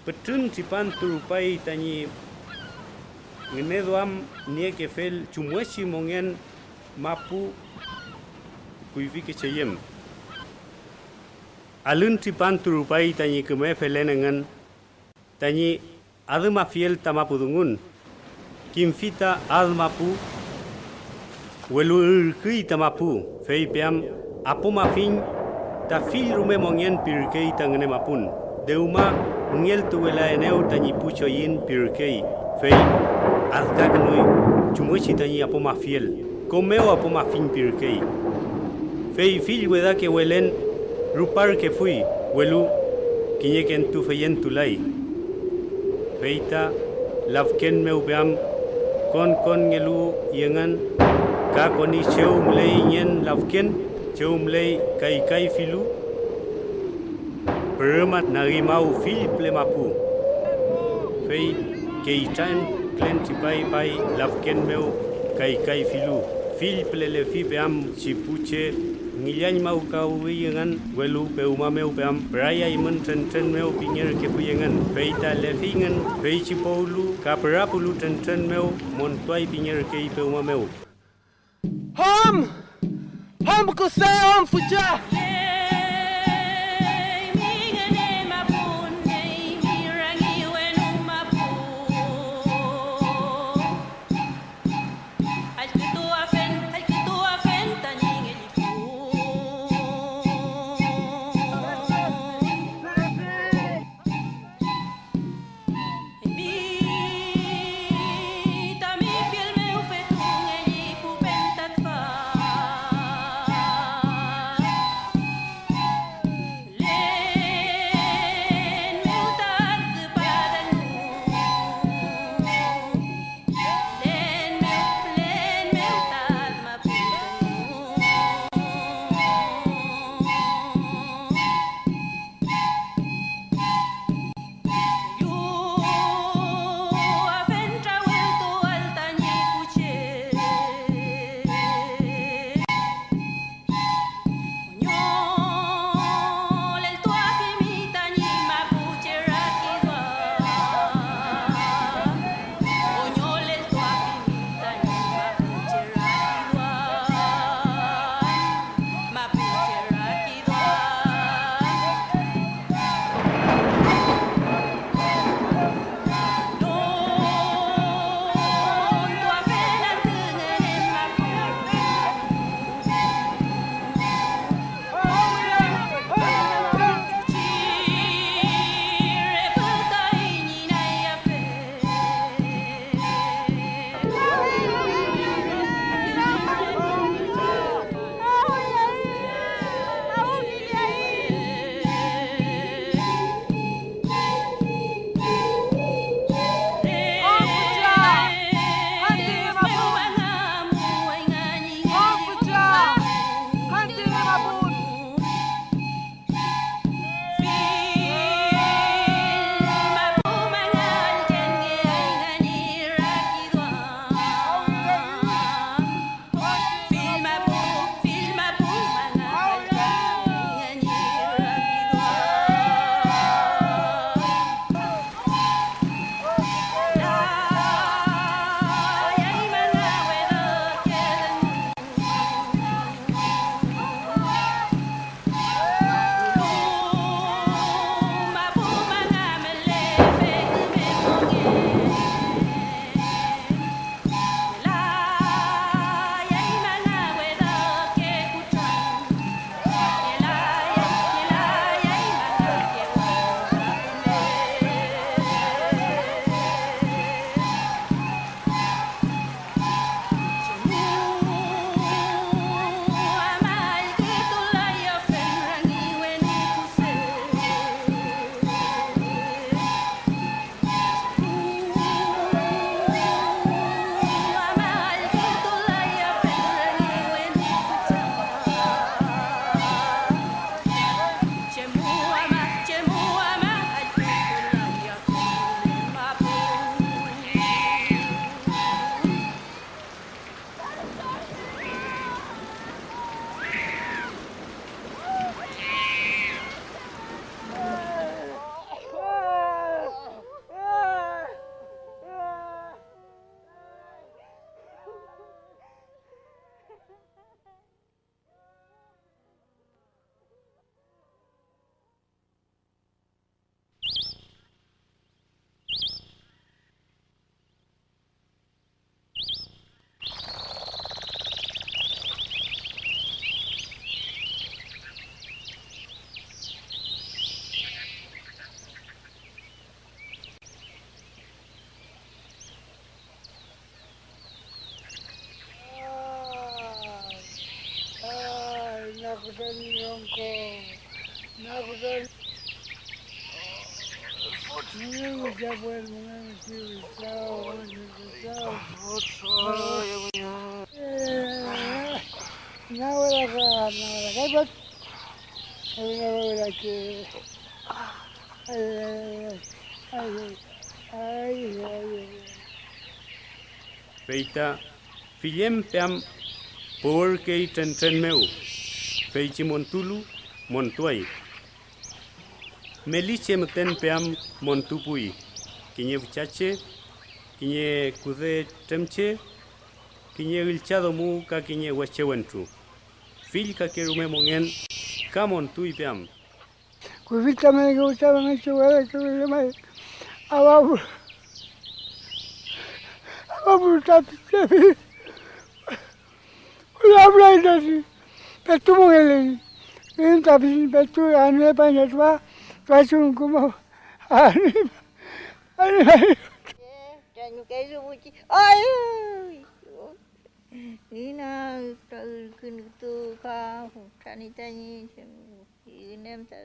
Petun si panturupai tani ngenedoam nie ke fel chumuesi mongen mapu kuivi ke cheyem. Alun si panturupai tani keme felenengan tani adema fiel tamapudungun. Kimfita almapu welu kui tamapu fei piam apoma fin ta fil rume mongen pirkei tangene mapun. Deuma ngel tuwela eneu tani pucho yin pirkei fei azkagnui chumuchi tani apoma fiel komeo apoma fin pirkei fei fil weda ke welen rupar ke fui welu kinyeken tu feyen tulai feita lavken meu beam kon ngelu yengan ka koni cheu mlei nyen lavken cheu mlei kai filu Permat narimau Philip lemapu. Fei keitan klen pai lavken meu kai filu. Philip le fi beam cipuce ngilyan mau kau yengan welu peuma meu beam raya imen ten meu pinyer ke puyengan. Fei ta le fingan fei cipolu ka perapulu ten meu montuai pinyer ke peuma meu. Ham ko sa fuja. Feita, Fillem Peam, Porqúe Tren meu, Feichi Montulu, Montuai. Melice mten Peam Montupui, Kiñe Vichache, Kiñe Kude Temche, Kiñe Vilchado Mu, Ka Kiñe Huachewentu. Filka Kerume Mongen, Ka Montui Peam. Kuvita me gustaba mucho, que me llama abajo. Habla y así, pero tú mueres, y también pero tú a mí para allá tú haces un como a mí, Ay, ina tu ka tani inem ta.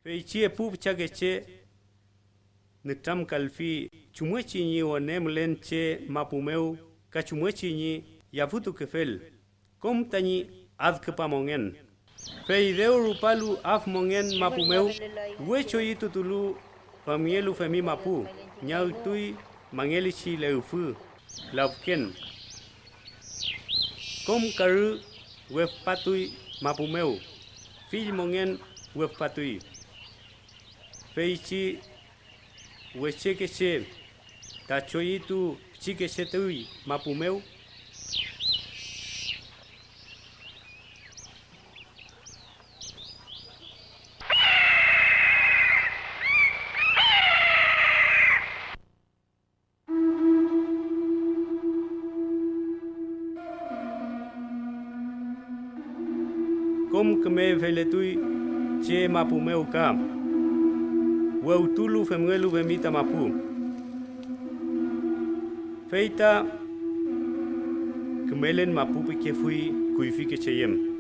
Feichi Pup Chageche, Nitam Kalfi, Chumuechi ni o Nemlen che Mapumeu, Kachumuechi ni Yafutu Kefel, Com Tani Adkepa Mongen. Feideu Rupalu Af Mongen Mapumeu, Huecho Itutulu, Famielu Femi Mapu, Nyautui, Mangelichi Leufu, Laufken. Com Karu, Wef Patui, Mapumeu, Fil Mongen, Wef Patui. Feichi Huechekeche, Tachoitu, Chiquechetui, Mapumeu. Com que me veletui, che Mapumeu Kam. Weutulu Femuelu Vemita Mapu. Feita Kmelen Mapu que fui Kuifike Cheyem.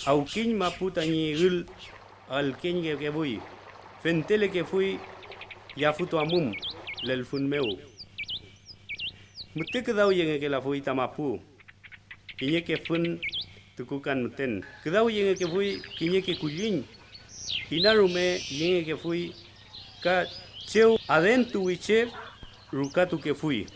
Auquin Maputa ni gul al Kenya que voy. Fentele que fui ya futo amum lel fun meu. Mutte que dau yenge que la fui tamapu. Kiñe que fun tukukan muten. Que dau yenge que fui kiñe que kullin. Inarume yenge que fui ka cheu adentu wiche rukatu que fui.